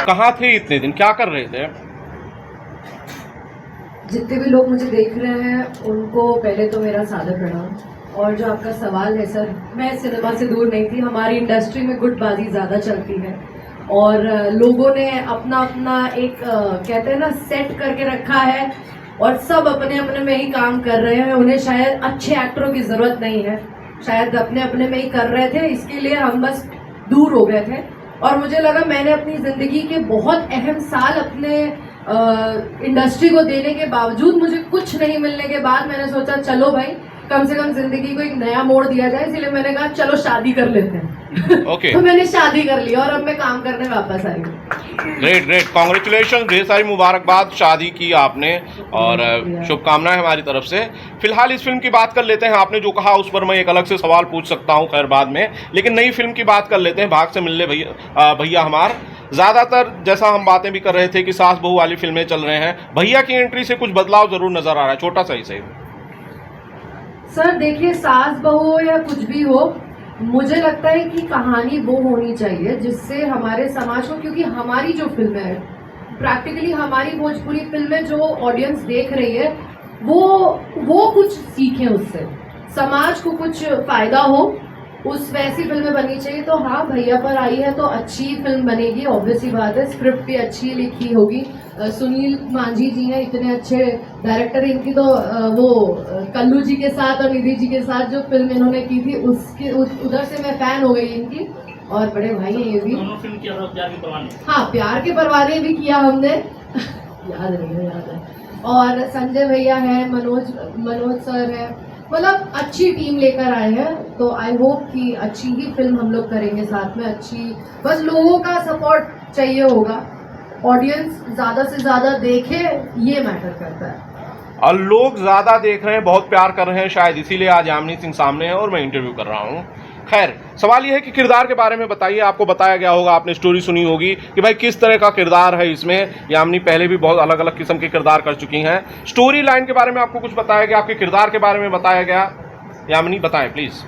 कहाँ थे इतने दिन, क्या कर रहे थे? जितने भी लोग मुझे देख रहे हैं उनको पहले तो मेरा सादर प्रणाम। और जो आपका सवाल है सर, मैं सिनेमा से दूर नहीं थी। हमारी इंडस्ट्री में गुटबाजी ज़्यादा चलती है और लोगों ने अपना अपना एक कहते हैं ना सेट करके रखा है और सब अपने अपने में ही काम कर रहे हैं। उन्हें शायद अच्छे एक्टरों की ज़रूरत नहीं है, शायद अपने अपने में ही कर रहे थे, इसके लिए हम बस दूर हो गए थे। और मुझे लगा मैंने अपनी ज़िंदगी के बहुत अहम साल अपने इंडस्ट्री को देने के बावजूद मुझे कुछ नहीं मिलने के बाद मैंने सोचा चलो भाई कम से कम जिंदगी को एक नया मोड़ दिया जाए, इसलिए मैंने कहा चलो शादी कर लेते हैं। Okay. तो मैंने शादी कर ली और अब मैं काम करने वापस आई हूँ। ग्रेट ग्रेट, कॉन्ग्रेचुलेशन, ढेर सारी मुबारकबाद, शादी की आपने और शुभकामनाएं हमारी तरफ से। फिलहाल इस फिल्म की बात कर लेते हैं। आपने जो कहा उस पर मैं एक अलग से सवाल पूछ सकता हूं खैर बाद में, लेकिन नई फिल्म की बात कर लेते हैं, भाग से मिलने भैया हमार। ज़्यादातर जैसा हम बातें भी कर रहे थे कि सास बहू वाली फिल्में चल रहे हैं, भैया की एंट्री से कुछ बदलाव जरूर नजर आ रहा है, छोटा सा ही सही। सर देखिए, सास बहू हो या कुछ भी हो, मुझे लगता है कि कहानी वो होनी चाहिए जिससे हमारे समाज को, क्योंकि हमारी जो फिल्म है प्रैक्टिकली हमारी भोजपुरी फिल्में जो ऑडियंस देख रही है वो कुछ सीखें, उससे समाज को कुछ फायदा हो, उस वैसी फिल्में बननी चाहिए। तो हाँ, भैया पर आई है तो अच्छी फिल्म बनेगी, ऑब्वियस ही बात है। स्क्रिप्ट भी अच्छी लिखी होगी। सुनील मांझी जी हैं, इतने अच्छे डायरेक्टर। इनकी तो वो कल्लू जी के साथ और निधि जी के साथ जो फिल्म इन्होंने की थी उसके उधर से मैं फैन हो गई इनकी। और बड़े भाई हैं ये भी। फिल्म किया था प्यार के परवाने। हाँ, प्यार के परवाने भी किया हमने। याद है। और संजय भैया है, मनोज सर है, मतलब अच्छी टीम लेकर आए हैं। तो आई होप कि अच्छी ही फिल्म हम लोग करेंगे साथ में, अच्छी। बस लोगों का सपोर्ट चाहिए होगा, ऑडियंस ज़्यादा से ज़्यादा देखे, ये मैटर करता है। और लोग ज़्यादा देख रहे हैं, बहुत प्यार कर रहे हैं, शायद इसीलिए आज यामिनी सिंह सामने है और मैं इंटरव्यू कर रहा हूँ। खैर, सवाल ये है कि किरदार के बारे में बताइए। आपको बताया गया होगा, आपने स्टोरी सुनी होगी कि भाई किस तरह का किरदार है इसमें। यामिनी पहले भी बहुत अलग अलग किस्म के किरदार कर चुकी हैं। स्टोरी लाइन के बारे में आपको कुछ बताया गया, आपके किरदार के बारे में बताया गया? यामिनी बताएं प्लीज़।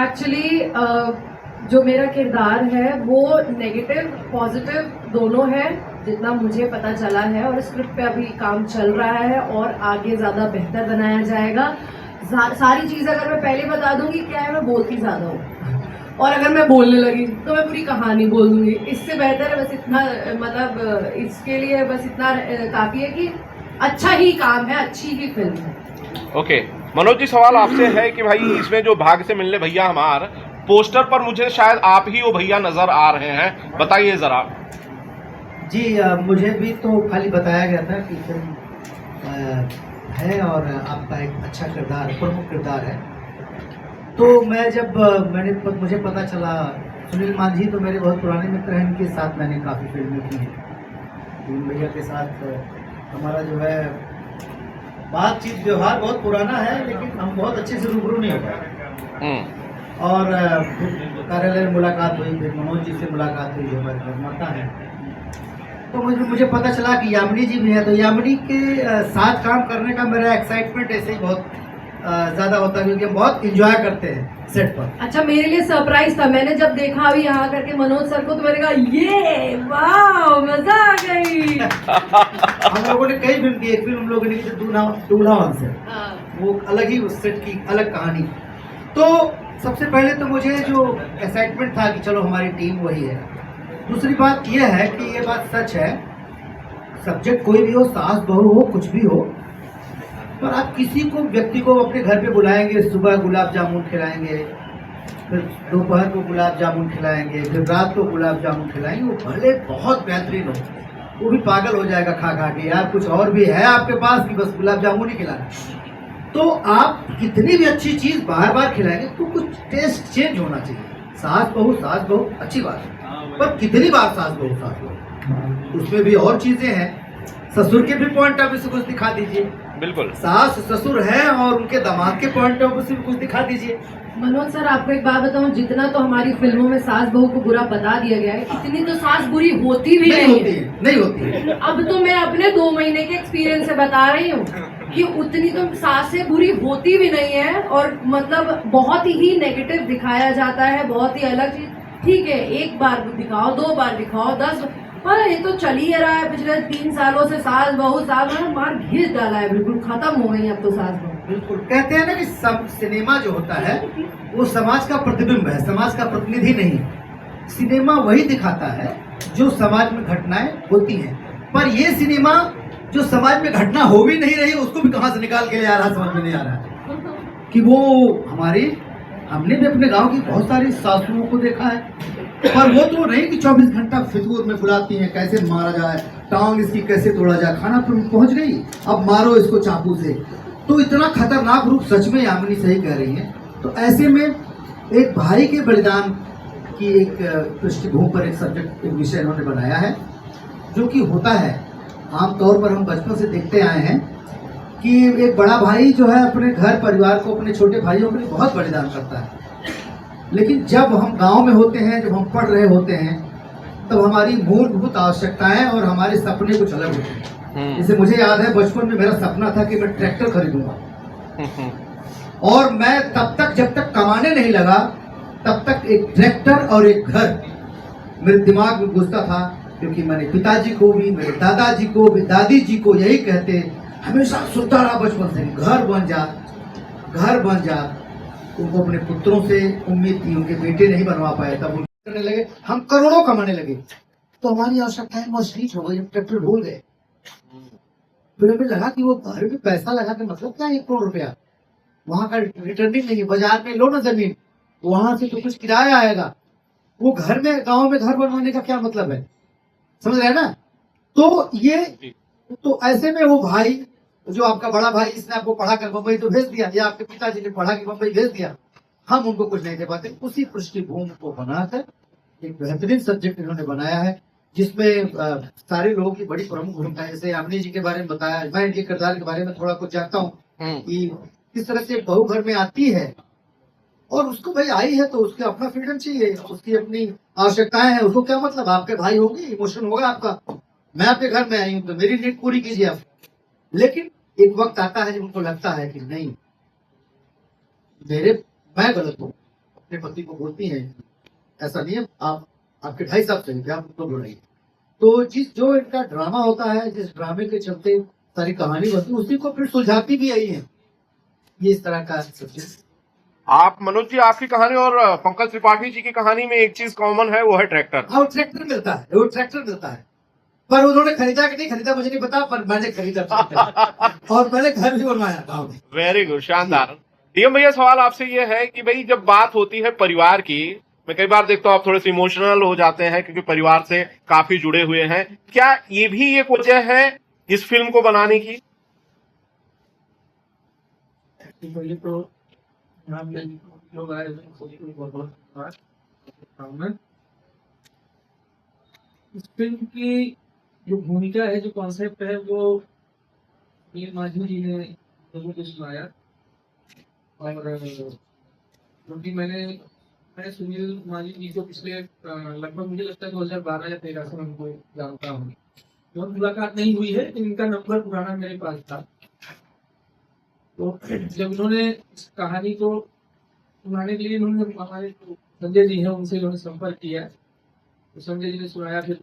एक्चुअली जो मेरा किरदार है वो नेगेटिव पॉजिटिव दोनों है, जितना मुझे पता चला है। और स्क्रिप्ट पे अभी काम चल रहा है और आगे ज़्यादा बेहतर बनाया जाएगा। सारी चीज़ अगर मैं पहले बता दूंगी, क्या है, मैं बोलती ज़्यादा हूँ और अगर मैं बोलने लगी तो मैं पूरी कहानी बोल दूंगी। इससे बेहतर है बस इतना, मतलब इसके लिए बस इतना काफ़ी है कि अच्छा ही काम है, अच्छी ही फिल्म है। ओके, मनोज जी, सवाल आपसे है कि भाई इसमें जो भाग से मिलने भैया हमार, पोस्टर पर मुझे शायद आप ही वो भैया नजर आ रहे हैं, बताइए जरा। जी, मुझे भी तो खाली बताया गया था कि फिल्म है और आपका एक अच्छा किरदार, प्रमुख किरदार है। तो मैं जब मुझे पता चला, सुनील मांझी तो मेरे बहुत पुराने मित्र हैं, इनके साथ मैंने काफ़ी फिल्में की हैं। भैया के साथ हमारा जो है बातचीत व्यवहार बहुत पुराना है, लेकिन हम बहुत अच्छे से रूबरू नहीं हो पाए। और कार्यालय में मुलाकात हुई, फिर मनोज जी से मुलाकात हुई जो हमारे निर्माता हैं। तो मुझे पता चला कि यामिनी जी भी है। तो यामिनी के साथ काम करने का मेरा एक्साइटमेंट ऐसे ही बहुत ज़्यादा होता है, क्योंकि हम बहुत इंजॉय करते हैं सेट पर। अच्छा, मेरे लिए सरप्राइज था, मैंने जब देखा अभी यहाँ करके मनोज सर को तो मैंने कहा ये वाह, मजा आ गई। हम लोगों ने कई फिल्म की, एक फिल्म हम लोगों ने की थी दूल्हा वंश से, वो अलग ही उस सेट की अलग कहानी। तो सबसे पहले तो मुझे जो एक्साइटमेंट था कि चलो हमारी टीम वही है। दूसरी बात यह है कि ये बात सच है, सब्जेक्ट कोई भी हो, सास बहू हो, कुछ भी हो, पर आप किसी को व्यक्ति को अपने घर पे बुलाएंगे, सुबह गुलाब जामुन खिलाएंगे, फिर दोपहर को गुलाब जामुन खिलाएंगे, फिर रात को गुलाब जामुन खिलाएंगे, वो भले बहुत बेहतरीन हो, वो भी पागल हो जाएगा खा खा के, यार कुछ और भी है आपके पास कि बस गुलाब जामुन ही खिलाना। तो आप कितनी भी अच्छी चीज़ बार बार खिलाएंगे तो कुछ टेस्ट चेंज होना चाहिए। सास बहू अच्छी बात है, पर कितनी बार सास बहू, उसमें भी और चीज़ें हैं। ससुर के भी पॉइंट ऑफ व्यू से कुछ दिखा दीजिए। बिल्कुल, सास ससुर हैं और उनके दामाद के पॉइंट ऑफ व्यू से भी कुछ दिखा दीजिए। मनोज सर, आपको एक बात बताऊं, जितना तो हमारी फिल्मों में सास बहू को बुरा बता दिया गया है, इतनी तो सास बुरी होती भी नहीं होती है। अब तो मैं अपने 2 महीने के एक्सपीरियंस से बता रही हूँ। कि उतनी तो सांसें पूरी होती भी नहीं है, और मतलब बहुत ही नेगेटिव दिखाया जाता है, बहुत ही अलग चीज। ठीक है, एक बार दिखाओ, 2 बार दिखाओ, 10, पर ये तो चल ही रहा है पिछले 3 सालों से। सास बहू मार घिस डाला है, बिल्कुल खत्म हो गई अब तो सास बहू। बिल्कुल, कहते हैं ना कि सिनेमा जो होता है वो समाज का प्रतिबिंब है, समाज का प्रतिनिधि नहीं। सिनेमा वही दिखाता है जो समाज में घटनाएं होती हैं, पर ये सिनेमा जो समाज में घटना हो भी नहीं रही उसको भी कहां से निकाल के ले आ रहा, समझ में नहीं आ रहा कि वो हमने भी अपने गांव की बहुत सारी सासुओं को देखा है, पर वो तो नहीं कि 24 घंटा फितूर में बुलाती हैं कैसे मारा जाए, टांग इसकी कैसे तोड़ा जाए, खाना पहुंच गई अब मारो इसको चाकू से। तो इतना खतरनाक रूप सच में यामिनी सही कह रही है। तो ऐसे में एक भाई के बलिदान की एक पृष्ठभूमि पर एक सब्जेक्ट, एक विषय इन्होंने बनाया है, जो कि होता है आमतौर पर हम बचपन से देखते आए हैं कि एक बड़ा भाई जो है अपने घर परिवार को, अपने छोटे भाइयों के लिए बहुत बलिदान करता है। लेकिन जब हम गांव में होते हैं, जब हम पढ़ रहे होते हैं, तब हमारी मूलभूत आवश्यकताएं और हमारे सपने कुछ अलग होते हैं। जैसे मुझे याद है बचपन में मेरा सपना था कि मैं ट्रैक्टर खरीदूंगा, और मैं तब तक जब तक कमाने नहीं लगा तब तक एक ट्रैक्टर और एक घर मेरे दिमाग में घुसता था, क्योंकि मैंने पिताजी को भी, मेरे दादाजी को भी, दादी जी को यही कहते हमेशा सुनता रहा बचपन से, घर बन जा, घर बन जा। उनको अपने पुत्रों से उम्मीद थी, उनके बेटे नहीं बनवा पाए, तब वो करने लगे, हम करोड़ों कमाने लगे, तो हमारी आवश्यकताएं मौजूद हो गई, हम ट्रैक्टर भूल गए। फिर हमें लगा कि वो घर में पैसा लगा के मतलब क्या, 1 करोड़ रुपया, वहां का रिटर्निंग नहीं है, बाजार में लो ना जमीन, वहां से तो कुछ किराया आएगा, वो घर में, गांव में घर बनवाने का क्या मतलब है, समझ रहे हैं ना। तो ये, तो ऐसे में वो भाई जो आपका बड़ा भाई, इसने आपको पढ़ा कर मुंबई तो भेज दिया, या आपके पिताजी ने पढ़ा के मुंबई भेज दिया, हम उनको कुछ नहीं दे पाते। उसी पृष्ठभूमि को बनाकर एक बेहतरीन सब्जेक्ट इन्होंने बनाया है, जिसमें सारे लोगों की बड़ी प्रमुख भूमिका है। जैसे यामिनी जी के बारे में बताया, मैं इनके किरदार के बारे में थोड़ा कुछ जानता हूँ कि किस तरह से बहू घर में आती है, और उसको भाई आई है तो उसके अपना फ्रीडम चाहिए, उसकी अपनी आवश्यकताएं हैं, उसको क्या मतलब, आपके भाई होंगे, इमोशन होगा आपका, मैं आपके घर में आई हूँ तो मेरी नीड पूरी कीजिए आप। लेकिन एक वक्त आता है जब उनको लगता है कि नहीं, मैं गलत हूँ, अपने पति को बोलती है ऐसा नहीं है, आपके भाई साहब से आप उनको बोलिए। तो जो इनका ड्रामा होता है, जिस ड्रामे के चलते सारी कहानी बनती है, उसी को फिर सुलझाती भी आई है, ये इस तरह का सब्जेक्ट। आप मनोज जी, आपकी कहानी और पंकज त्रिपाठी जी की कहानी में एक चीज कॉमन है, वो है ट्रैक्टर। हाँ, ट्रैक्टर मिलता है, वो ट्रैक्टर मिलता है, पर उन्होंने खरीदा कि नहीं खरीदा मुझे नहीं पता, पर मैंने खरीदा और मैंने घर भी बनवाया था। वेरी गुड, शानदार। डीएम भैया, सवाल आपसे ये है कि भाई जब बात होती है परिवार की, मैं कई बार देखता हूँ आप थोड़े से इमोशनल हो जाते हैं क्योंकि परिवार से काफी जुड़े हुए हैं, क्या ये भी एक वजह है इस फिल्म को बनाने की? पहले तो लोग आए बहुत बहुत इस फिल्म की जो भूमिका है, जो कॉन्सेप्ट है, वो मीर माझी जी ने लोगों को सुनाया, और क्योंकि मैं सुनील माझी जी को पिछले लगभग मुझे लगता है 2012 या 2013 से उनको जानता हूँ। बहुत मुलाकात नहीं हुई है, लेकिन इनका नंबर पुराना मेरे पास था। तो जब इन्होंने इस कहानी को सुनाने के लिए इन्होंने हमारे संजय जी हैं उनसे इन्होंने संपर्क किया, तो संजय जी ने सुनाया, फिर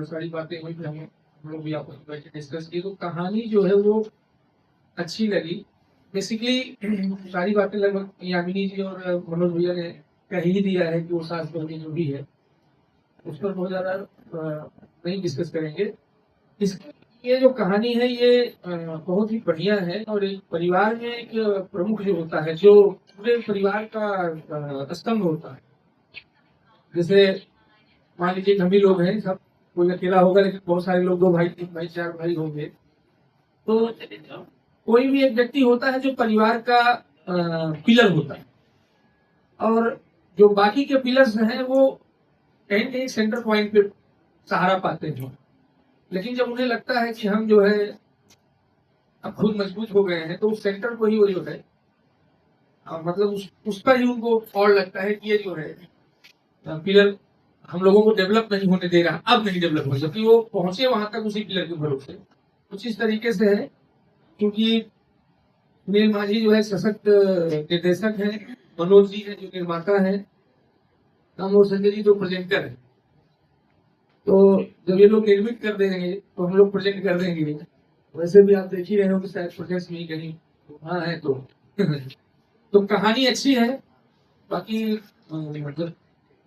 सारी बातें हुई, फिर हम लोग भी आपस में बैठे डिस्कस किए, तो कहानी जो है वो अच्छी लगी। बेसिकली सारी बातें लगभग यामिनी जी और मनोज भैया ने कह ही दिया है कि वो सास बहू जो भी है उस पर बहुत ज्यादा नहीं डिस्कस करेंगे। ये जो कहानी है ये बहुत ही बढ़िया है, और एक परिवार में एक प्रमुख जो होता है, जो पूरे परिवार का स्तंभ होता है। जैसे मान लीजिए हम ही लोग हैं, सब कोई अकेला होगा, लेकिन बहुत सारे लोग, 2 भाई 3 भाई 4 भाई होंगे, तो कोई भी एक व्यक्ति होता है जो परिवार का पिलर होता है, और जो बाकी के पिलर्स हैं वो कहीं न कहीं सेंटर पॉइंट पे सहारा पाते हैं। लेकिन जब उन्हें लगता है कि हम जो है अब खुद मजबूत हो गए हैं, तो उस सेंटर को ही वो जो है मतलब उस पर ही उनको और लगता है कि ये जो है पिलर हम लोगों को डेवलप नहीं होने दे रहा, अब नहीं डेवलप हो, जबकि वो पहुंचे वहां तक उसी पिलर के भरोसे। कुछ इस तरीके से है। क्योंकि सुनील माझी जो है सशक्त निर्देशक है, मनोज जी है जो निर्माता है, हम और संजय जी जो प्रेजेंटर है। तो जब ये लोग निर्मित कर देंगे तो हम लोग प्रेजेंट कर देंगे। वैसे भी आप देख ही रहे हो कि शायद प्रोजेक्ट में कहीं वहाँ है तो तो कहानी अच्छी है। बाकी मतलब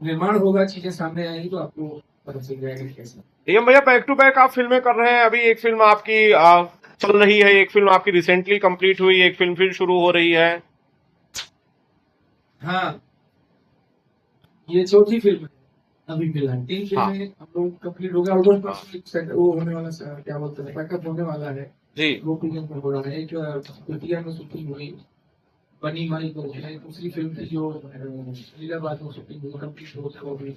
निर्माण होगा, चीजें सामने आएंगी तो आपको पता चल जाएगा कैसा। ये भैया बैक टू बैक आप फिल्में कर रहे हैं। अभी एक फिल्म आपकी चल रही है, एक फिल्म आपकी रिसेंटली कंप्लीट हुई, एक फिल्म फिर शुरू हो रही है। हाँ, ये चौथी फिल्म है अभी फिलहाल। 3 हाँ। फिल्में हम लोग कंप्लीट हो गया, ऑलमोस्ट वो होने वाला क्या बोलते हैं पैकअप होने वाला है। जी 2 फिल्म में हो रहा है, एक कुटिया में शूटिंग हुई, बनी माई को है। दूसरी फिल्म थी जो लीलाबाद में शूटिंग हुई, कंप्लीट हो गई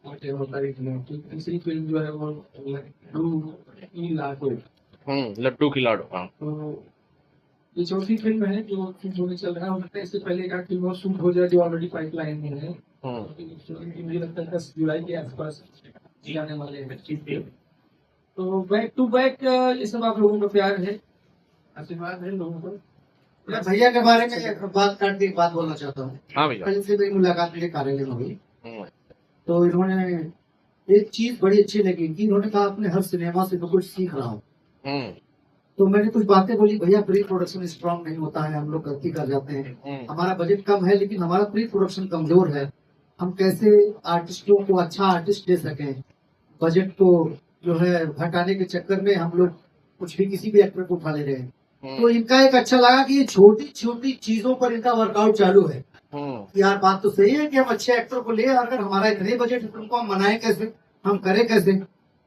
8 तारीख में। तीसरी फिल्म जो है वो लाडो। लड्डू की लाडो। हाँ तो ये चौथी फिल्म है जो होने चल रहा है। इससे पहले एक फिल्म और शूट हो जाए जो ऑलरेडी पाइपलाइन में है। मुझे लगता है 10 जुलाई के आसपास आने वाले हैं। तो बैक टू बैक ये सब आप लोगों का प्यार है, आशीर्वाद है लोगों को। मैं भैया के बारे में बात काट के एक बात बोलना चाहता हूँ। हाँ भैया। कल से मेरी मुलाकात मेरे कार्यालय में हुई, हम्म, तो इन्होंने एक चीज बड़ी अच्छी लगी कि इन्होंने कहा अपने हर सिनेमा से मैं कुछ सीख रहा हूँ। हम्म, तो मैंने कुछ बातें बोली, भैया प्री प्रोडक्शन स्ट्रांग नहीं होता है, हम लोग गलती कर जाते हैं, हमारा बजट कम है लेकिन हमारा प्री प्रोडक्शन कमजोर है, हम कैसे आर्टिस्टों को अच्छा आर्टिस्ट दे सकें। बजट को जो है घटाने के चक्कर में हम लोग कुछ भी किसी भी एक्टर को उठा ले रहे हैं। तो इनका एक अच्छा लगा कि ये छोटी छोटी चीजों पर इनका वर्कआउट चालू है। यार बात तो सही है कि हम अच्छे एक्टर को ले, अगर हमारा इतने बजट है तो उनको हम मनाएं कैसे, हम करें कैसे।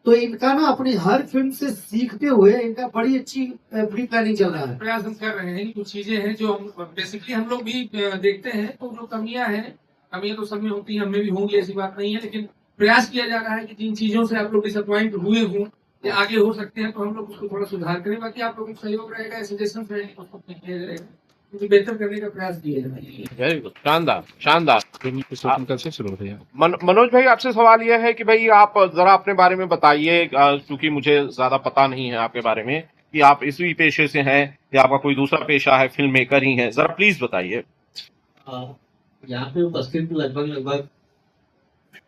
तो इनका ना अपनी हर फिल्म से सीखते हुए इनका बड़ी अच्छी प्री प्लानिंग चल रहा है। प्रयास हम कर रहे हैं। कुछ चीजें हैं जो बेसिकली हम लोग भी देखते हैं, तो जो कमियां हैं, कमियां तो सब में होती हैं, हमें भी होंगी, ऐसी बात नहीं है। लेकिन प्रयास किया जा रहा है कि जिन चीजों से आप लोग डिसअपॉइंट हुए हों या आगे हो सकते हैं तो हम लोग उसको थोड़ा सुधार करें। बाकी आप लोगों का सहयोग रहेगा, सजेशन रहेगा, उसको किया जाएगा, क्योंकि बेहतर करने का प्रयास किया जाएगा। वेरी गुड, शानदार शानदार। फिल्म की शूटिंग कब से शुरू हो रही है? मनोज भाई, आपसे सवाल यह है कि भाई आप जरा अपने बारे में बताइए, क्योंकि मुझे ज्यादा पता नहीं है आपके बारे में, कि आप इसी पेशे से हैं या आपका कोई दूसरा पेशा है, फिल्म मेकर ही हैं, जरा प्लीज बताइए। यहाँ पे उपस्थित लगभग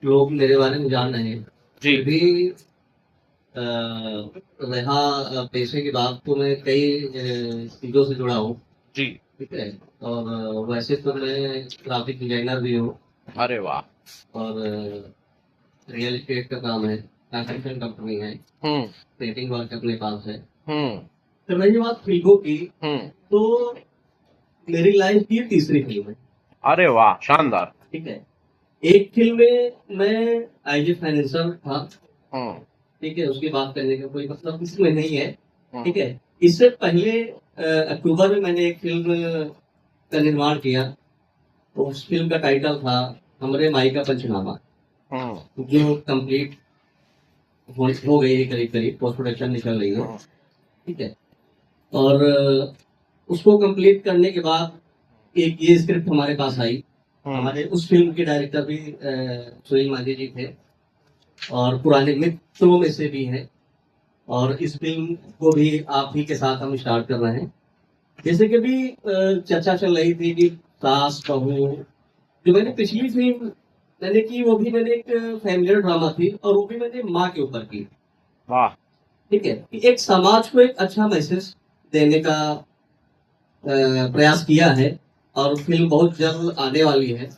लोग मेरे बारे में जान रहे हैं जी भी। रहा पेशे की बात तो मैं कई चीजों से जुड़ा हूँ, जी। ठीक है। और वैसे तो मैं ग्राफिक डिजाइनर भी हूँ अरे वाह। और रियल एस्टेट का काम है, कंस्ट्रक्शन कंपनी है, पेंटिंग वर्क अपने पास है। तो रही बात फिल्मों की, तो मेरी लाइफ की तीसरी फिल्म है। अरे वाह, शानदार। ठीक है। एक फिल्म में मैं आईजी फाइनेंसर था, ठीक है, उसकी बात करने का कोई मतलब इसमें नहीं है, ठीक है। इससे पहले अक्टूबर में मैंने एक फिल्म का निर्माण किया, तो उस फिल्म का टाइटल था हमरे माई का पंचनामा, जो कंप्लीट हो गई है, करीब करीब पोस्ट प्रोडक्शन निकल रही है, ठीक है। और उसको कंप्लीट करने के बाद एक ये स्क्रिप्ट हमारे पास आई। हमारे उस फिल्म के डायरेक्टर भी सुनील माझी जी थे और पुराने मित्रों में से भी हैं, और इस फिल्म को भी आप ही के साथ हम स्टार्ट कर रहे हैं। जैसे कि भी चर्चा चल रही थी कि सास बहू, जो मैंने पिछली फिल्म मैंने की वो भी मैंने एक फैमिली ड्रामा थी, और वो भी मैंने माँ के ऊपर की। वाह। ठीक है, कि एक समाज को एक अच्छा मैसेज देने का प्रयास किया है, और फिल्म बहुत जल्द आने वाली है,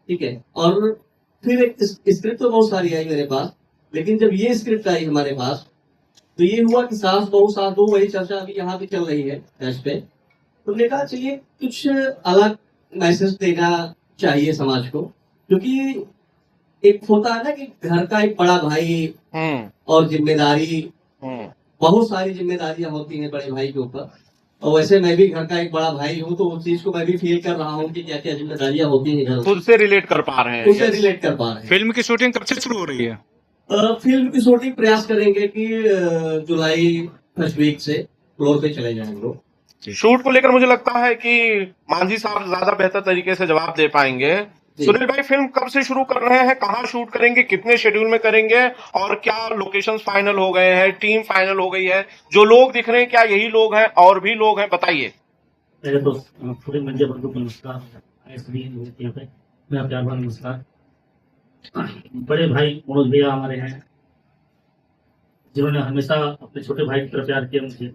ठीक है। और फिर एक स्क्रिप्ट तो बहुत सारी आई मेरे पास, लेकिन जब ये स्क्रिप्ट आई हमारे पास तो ये हुआ कि सास बहू वही चर्चा अभी यहाँ भी चल रही है देश पे। तो हमने कहा चलिए कुछ अलग मैसेज देना चाहिए समाज को, क्योंकि एक होता है ना कि घर का एक बड़ा भाई और जिम्मेदारी, बहुत सारी जिम्मेदारियां होती हैं बड़े भाई के ऊपर, और वैसे मैं भी घर का एक बड़ा भाई हूँ, तो उस चीज को मैं भी फील कर रहा हूँ कि क्या क्या जिम्मेदारियां होती हैं, खुद से रिलेट कर पा रहे हैं, उससे रिलेट कर पा रहे हैं। फिल्म की शूटिंग कब से शुरू हो रही है? फिल्म की शूटिंग प्रयास करेंगे कि जुलाई फर्स्ट वीक से फ्लोर पे चले जाएंगे। शूट को लेकर मुझे लगता है कि मांझी साहब ज्यादा बेहतर तरीके से जवाब दे पाएंगे, सुनील भाई, फिल्म कब से शुरू कर रहे हैं, कहाँ शूट करेंगे, कितने शेड्यूल में करेंगे, और क्या लोकेशंस फाइनल हो गए हैं, टीम फाइनल हो गई है, जो लोग दिख रहे हैं क्या यही लोग हैं और भी लोग हैं, बताइए। पहले तो पूरे मीडिया वर्ग को नमस्कार। यहाँ पे मेरा प्यार भरा नमस्कार। बड़े भाई मनोज भैया हमारे हैं, जिन्होंने हमेशा अपने छोटे भाई की तरह प्यार किया मुझे।